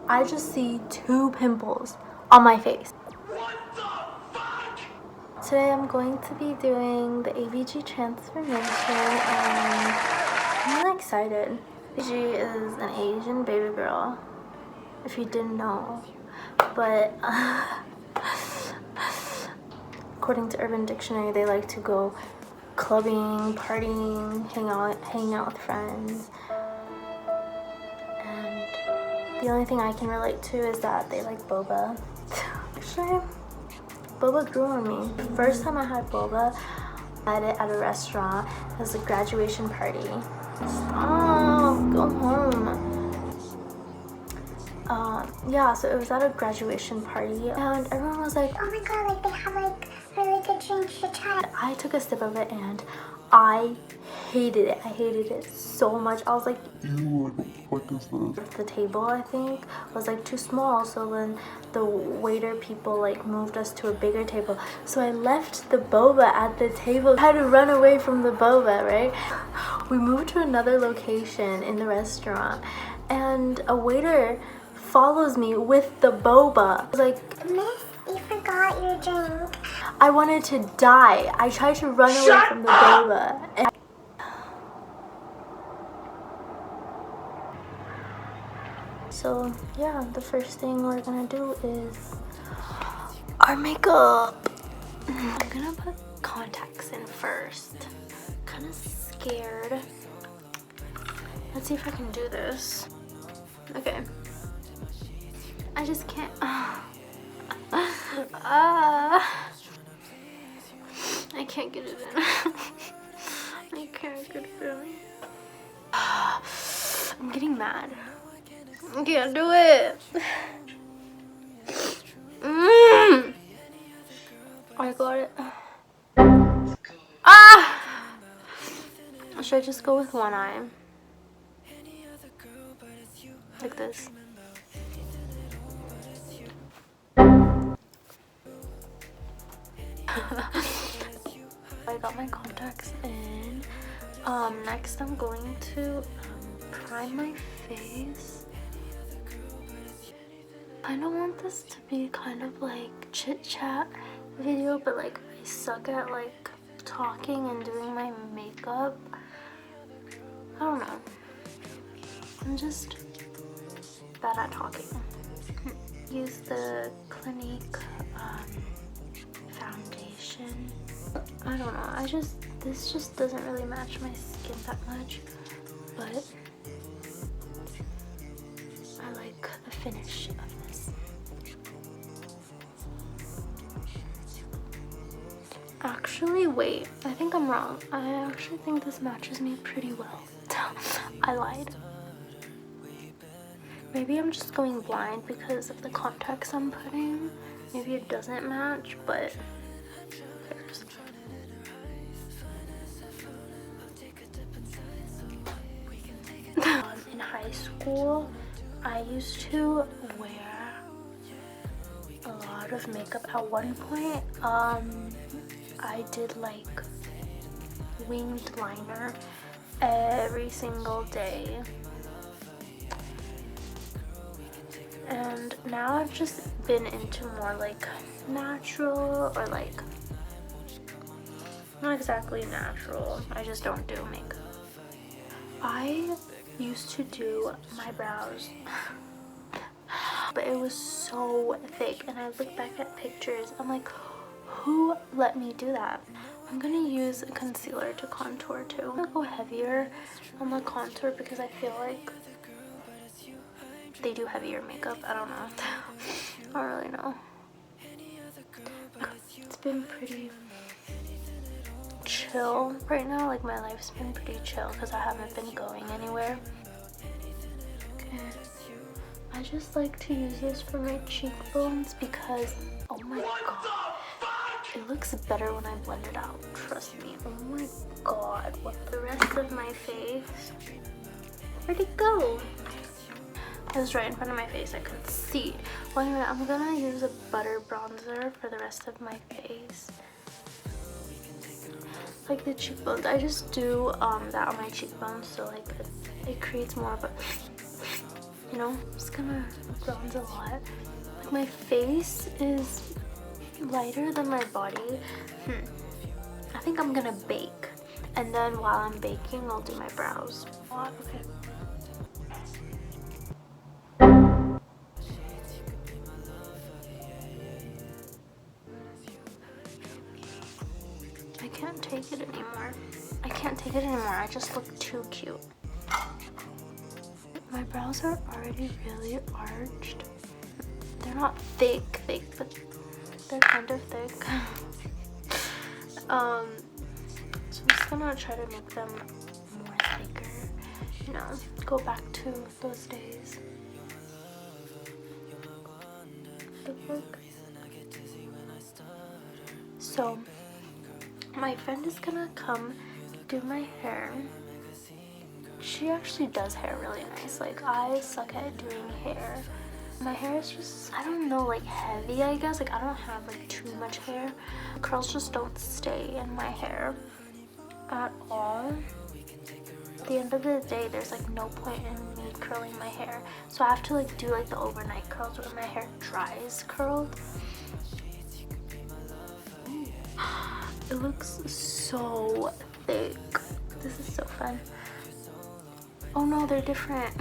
I just see 2 pimples on my face. Today I'm going to be doing the ABG transformation and I'm really excited. ABG is an Asian baby girl, if you didn't know, but according to Urban Dictionary, they like to go clubbing, partying, hanging out with friends. And the only thing I can relate to is that they like boba. Actually, boba grew on me. The first time I had boba, I had it at a restaurant. It was a graduation party. Oh, go home. Yeah, so it was at a graduation party and everyone was like, oh my god, like they have like really good drinks to try. I took a sip of it and I hated it. I hated it so much. I was like, ew, what is this? The table, I think, was like too small, so then the waiter people like moved us to a bigger table. So I left the boba at the table. I had to run away from the boba, right? We moved to another location in the restaurant and a waiter follows me with the boba. I was like, miss, you forgot your drink. I wanted to die. I tried to run away from the boba. And so yeah, the first thing we're gonna do is our makeup. I'm gonna put contacts in first. Kind of scared. Let's see if I can do this. Okay. I just can't. I can't get it in. I can't get it in. I'm getting mad. I can't do it. I got it. Should I just go with one eye? Like this. I got my contacts in. Next I'm going to prime my face. I don't want this to be kind of like chit chat video, but like I suck at like talking and doing my makeup. I don't know. I'm just bad at talking. Use the Clinique foundation. I don't know. This just doesn't really match my skin that much, but I like the finish of this. Actually, wait. I think I'm wrong. I actually think this matches me pretty well. I lied. Maybe I'm just going blind because of the contacts I'm putting. Maybe it doesn't match, but who cares? In high school, I used to wear a lot of makeup. At one point, I did like winged liner every single day. And now I've just been into more like natural, or like not exactly natural. I just don't do makeup. I used to do my brows, but it was so thick, and I look back at pictures, I'm like, who let me do that? I'm gonna use a concealer to contour too. I'm gonna go heavier on the contour because I feel like they do heavier makeup. I don't know. I don't really know. It's been pretty chill right now. Like my life's been pretty chill because I haven't been going anywhere. Okay. I just like to use this for my cheekbones because, oh my god, it looks better when I blend it out. Trust me. Oh my god. What the rest of my face? Where'd it go? It was right in front of my face. I couldn't see. Well, anyway, I'm gonna use a butter bronzer for the rest of my face. Like the cheekbones, I just do that on my cheekbones, so like it creates more of a you know, I'm just gonna bronze a lot. Like my face is lighter than my body. I think I'm gonna bake, and then while I'm baking I'll do my brows. Okay. I can't take it anymore. I can't take it anymore. I just look too cute. My brows are already really arched. They're not thick, but they're kind of thick. So I'm just gonna try to make them more thicker. You know, go back to those days. The fuck? So my friend is gonna come do my hair. She actually does hair really nice. Like, I suck at doing hair. My hair is just, I don't know, like heavy, I guess. Like, I don't have like too much hair. Curls just don't stay in my hair at all. At the end of the day, there's like no point in me curling my hair. So I have to like do like the overnight curls when my hair dries curled. It looks so thick. This is so fun. Oh no, they're different.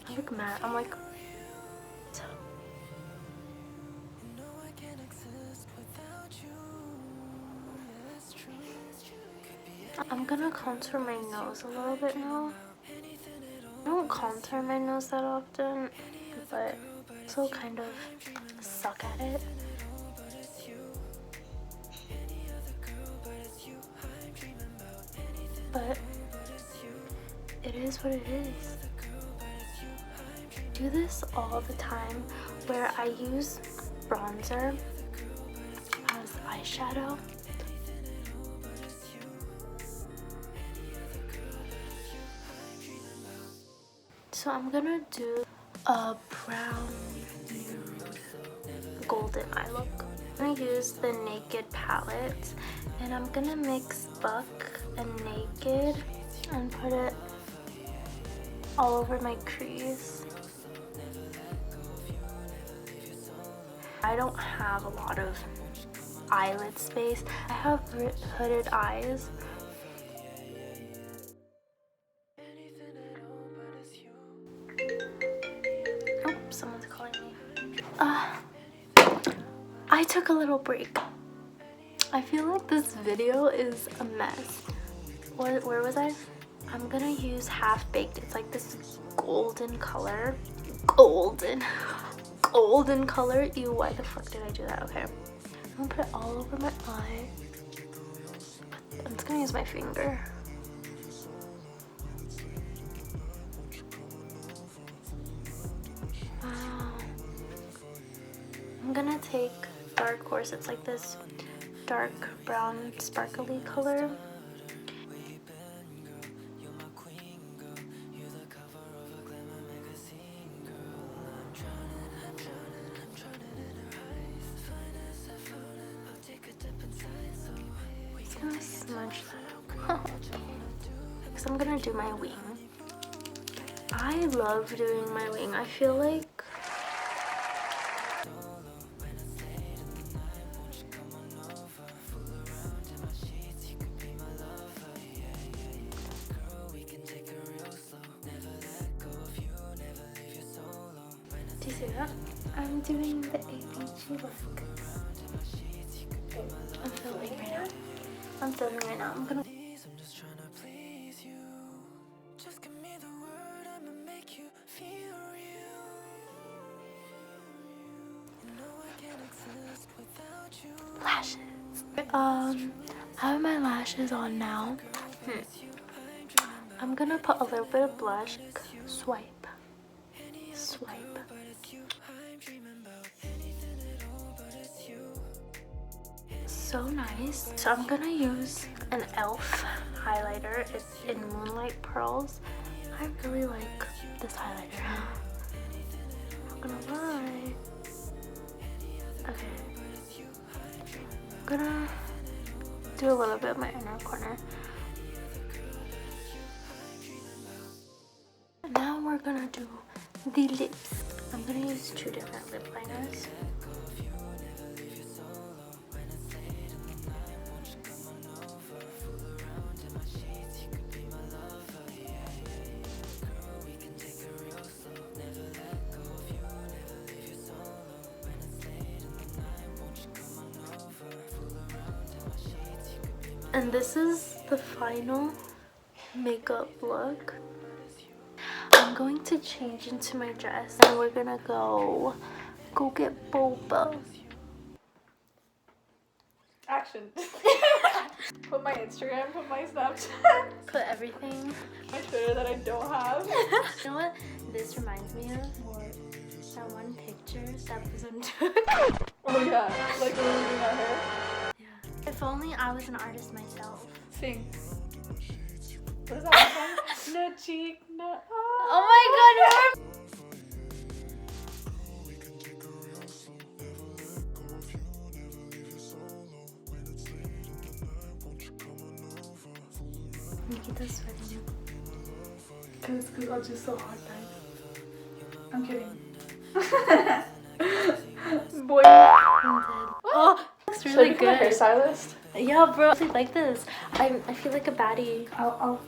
I look mad. I'm like, I'm gonna contour my nose a little bit now. I don't contour my nose that often, but I still kind of suck at it. But it is what it is. I do this all the time where I use bronzer as eyeshadow. So I'm gonna do a brown nude golden eye look. I'm gonna use the Naked palette and I'm gonna mix Buck and Naked and put it all over my crease. I don't have a lot of eyelid space. I have hooded eyes. Oh, someone's calling me. I took a little break. I feel like this video is a mess. Where was I? I'm gonna use Half Baked. It's like this golden color. Golden color. Ew, why the fuck did I do that? Okay. I'm gonna put it all over my eye. I'm just gonna use my finger. Wow. I'm gonna take Dark Horse. It's like this dark brown sparkly color. I'm gonna smudge that because I'm gonna do my wing. I love doing my wing. I feel like do you see that? I'm doing the ABG look. I'm filming right now. I'm filming right now. I'm gonna. I'm just trying to please you. Just give me the word, I'ma make you feel real. You know I can't exist without you. Lashes. I have my lashes on now. I'm gonna put a little bit of blush. Swipe. Swipe. So nice. So I'm gonna use an e.l.f. highlighter. It's in Moonlight Pearls. I really like this highlighter. Not gonna lie. Okay. I'm gonna do a little bit of my inner corner. Now we're gonna do the lips. I'm gonna use 2 different lip liners. And this is the final makeup look. I'm going to change into my dress and we're gonna go get boba. Action. Put my Instagram, put my Snapchat. Put everything. My Twitter that I don't have. You know what this reminds me of? What? That one picture that person took. Oh yeah, like when we were doing our hair. Yeah. If only I was an artist myself. Sing. What is that song? No cheek, no. Oh my god, Nikita's sweating. Cause I'm just so hot, guys. I'm kidding. Boy. Oh, looks really Should I become a good. hairstylist? Yeah, bro. I like this. I feel like a baddie. I'll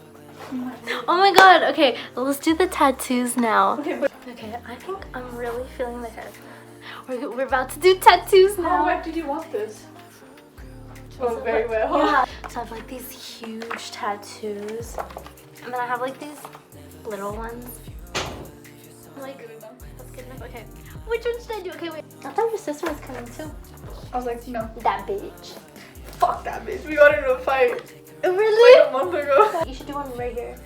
Oh my god. Okay, let's do the tattoos now. Okay, but Okay, I think I'm really feeling the hair. We're about to do tattoos how now. wet did you want this? Oh, very well. Yeah. So I have like these huge tattoos. And then I have like these little ones. I'm like, that's good enough. Okay. Which one should I do? Okay, wait. I thought your sister was coming too. I was like, no. That bitch. Fuck that bitch. We got into a fight Really? like a month ago. You should do one right here.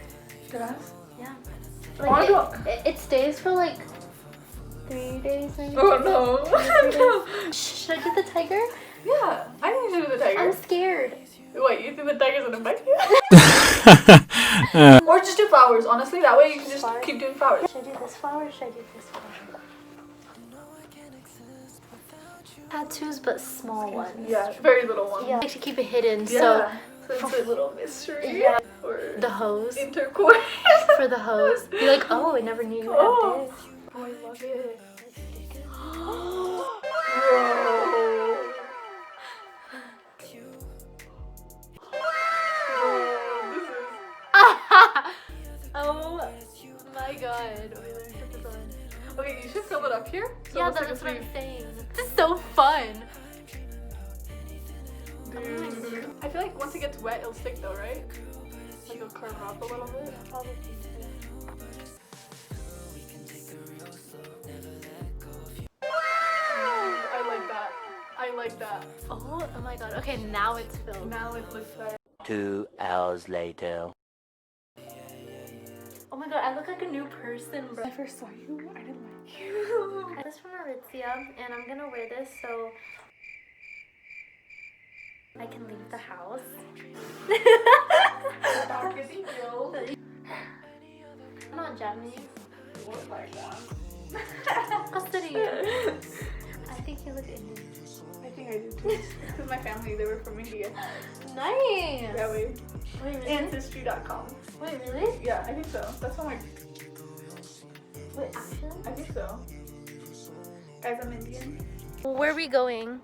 Grass? Yeah. I wanna Like it stays for like 3 days maybe. Oh no. No. Should I do the tiger? Yeah, I think you should do the tiger. I'm scared. Wait, you think the tiger's gonna bite you? Or just do flowers, honestly. That way you can just Flowers? keep doing flowers. Should I do this flower or should I do this flower? Tattoos, but small ones. Yeah, very little one. Yeah. I like to keep it hidden, Yeah. So it's a little mystery. Yeah. Or the hose. intercourse. For the hose. Be like, oh, I never knew you Oh. had this. Oh, I love it. Oh my god. Wait, let me put this on. Okay, you should fill it up here. So Yeah, it's like a that's what I'm sleeve. saying. This is so fun. I feel like once it gets wet, it'll stick though, right? Like it'll curve up a little bit. Probably. I like that. I like that. Oh my god. Okay, now it's filled. Now it looks better. 2 hours later. Oh my god, I look like a new person, bro. When I first saw you, I didn't like you. This is from Aritzia, and I'm gonna wear this so I can leave the house. I'm not Japanese. You look like that. Custody. I think you look Indian. I think I do too. Because my family, they were from India. Nice. That way. Wait, really? Ancestry.com. Wait, really? Yeah, I think so. That's what my. Wait, actually? I think so. Guys, I'm Indian. Where are we going?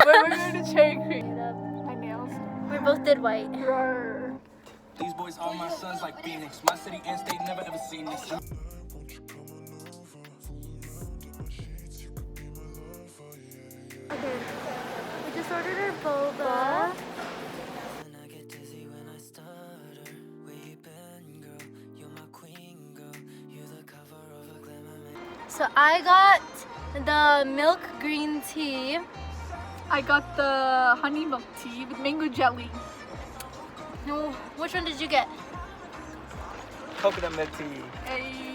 We're going to Cherry Creek. We My nails. both did white. Roar. These boys are my sons like Phoenix. My city and state never ever seen this. Okay. We just ordered our boba. So I got the milk green tea. I got the honey milk tea with mango jelly. No, which one did you get? Coconut milk tea. Hey.